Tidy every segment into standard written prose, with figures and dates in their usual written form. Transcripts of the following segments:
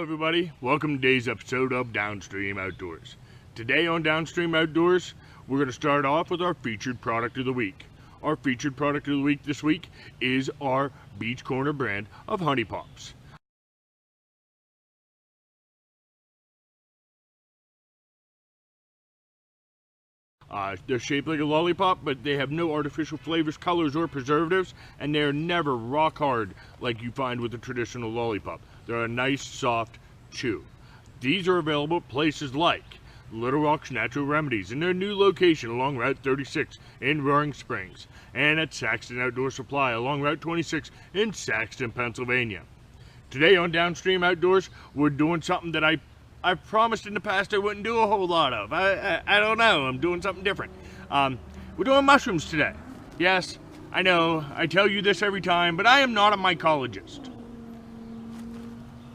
everybody, welcome to today's episode of DownStream Outdoors. Today on DownStream Outdoors, we're going to start off with our featured product of the week. Our featured product of the week this week is our Beach Corner brand of Honey Pops. They're shaped like a lollipop, but they have no artificial flavors, colors, or preservatives, and they're never rock hard like you find with a traditional lollipop. They're a nice, soft chew. These are available at places like Little Rock's Natural Remedies in their new location along Route 36 in Roaring Springs, and at Saxton Outdoor Supply along Route 26 in Saxton, Pennsylvania. Today on DownStream Outdoors, we're doing something that I've promised in the past I wouldn't do a whole lot of. I don't know, I'm doing something different. We're doing mushrooms today. Yes, I know, I tell you this every time, but I am not a mycologist.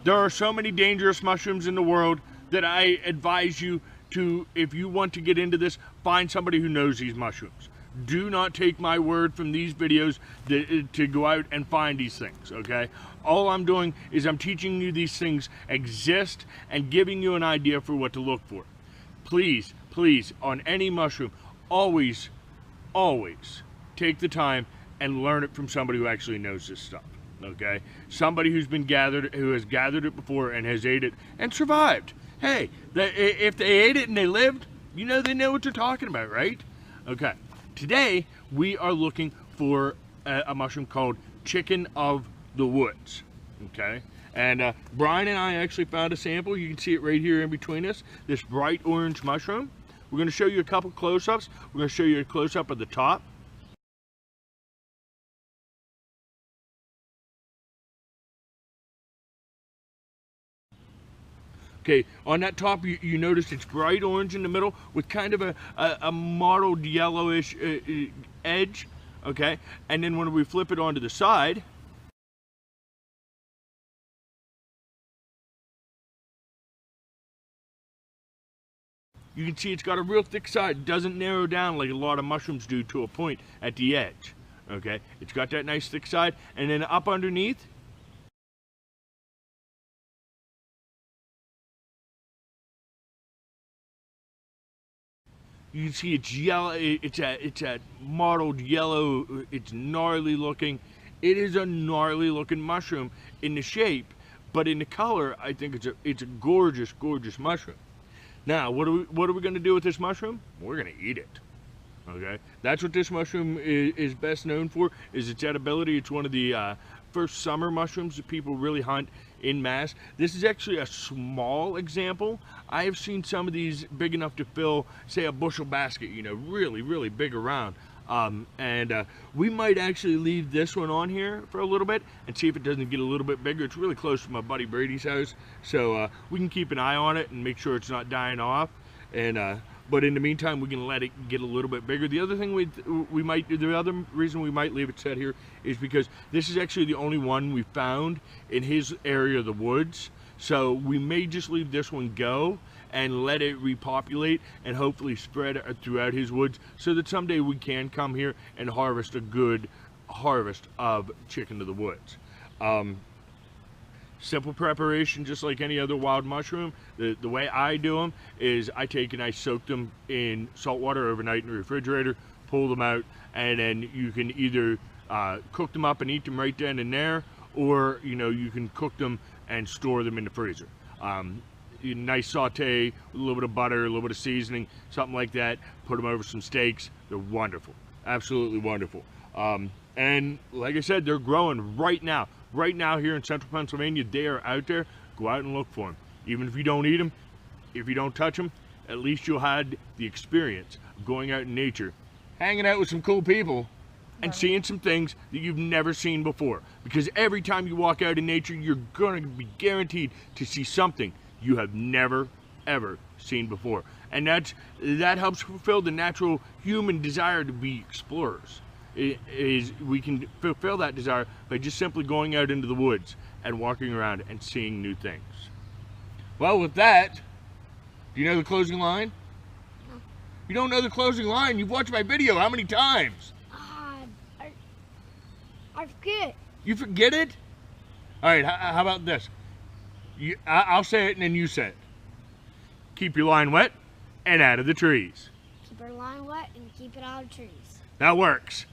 There are so many dangerous mushrooms in the world that I advise you to, if you want to get into this, find somebody who knows these mushrooms. Do not take my word from these videos to go out and find these things, okay? All I'm doing is I'm teaching you these things exist and giving you an idea for what to look for. Please, please, on any mushroom, always, always take the time and learn it from somebody who actually knows this stuff, okay? Somebody who has gathered it before and has ate it and survived. Hey, if they ate it and they lived, you know they know what they're talking about, right? Okay. Today, we are looking for a mushroom called chicken of the woods, okay? And Brian and I actually found a sample. You can see it right here in between us, this bright orange mushroom. We're going to show you a couple close-ups. We're going to show you a close-up of the top. Okay, on that top, you notice it's bright orange in the middle with kind of a mottled yellowish edge, okay? And then when we flip it onto the side, you can see it's got a real thick side. It doesn't narrow down like a lot of mushrooms do to a point at the edge, okay? It's got that nice thick side, and then up underneath, you can see it's yellow. It's a mottled yellow. It's gnarly looking. It is a gnarly looking mushroom in the shape, but in the color, I think it's a gorgeous, gorgeous mushroom. Now, what are we going to do with this mushroom? We're going to eat it. Okay, that's what this mushroom is best known for, is its edibility. It's one of the first summer mushrooms that people really hunt in mass. This is actually a small example. I have seen some of these big enough to fill, say, a bushel basket, you know, really, really big around. We might actually leave this one on here for a little bit and see if it doesn't get a little bit bigger. It's really close to my buddy Brady's house, so we can keep an eye on it and make sure it's not dying off. But in the meantime, we can let it get a little bit bigger. The other thing the other reason we might leave it set here is because this is actually the only one we found in his area of the woods. So we may just leave this one go and let it repopulate and hopefully spread throughout his woods so that someday we can come here and harvest a good harvest of chicken of the woods. Simple preparation, just like any other wild mushroom. The way I do them is I take and I soak them in salt water overnight in the refrigerator, pull them out, and then you can either cook them up and eat them right then and there, or you can cook them and store them in the freezer. Nice saute with a little bit of butter, a little bit of seasoning, something like that. Put them over some steaks. They're wonderful, absolutely wonderful. And like I said, they're growing right now. Right now here in central Pennsylvania, they are out there. Go out and look for them. Even if you don't eat them, if you don't touch them, at least you'll have the experience of going out in nature, hanging out with some cool people, and seeing some things that you've never seen before. Because every time you walk out in nature, you're going to be guaranteed to see something you have never, ever seen before. And that helps fulfill the natural human desire to be explorers. We can fulfill that desire by just simply going out into the woods and walking around and seeing new things. Well, with that, do you know the closing line? No. You don't know the closing line? You've watched my video how many times? I forget. You forget it? All right, how about this? I'll say it and then you say it. Keep your line wet and out of the trees. Keep our line wet and keep it out of trees. That works.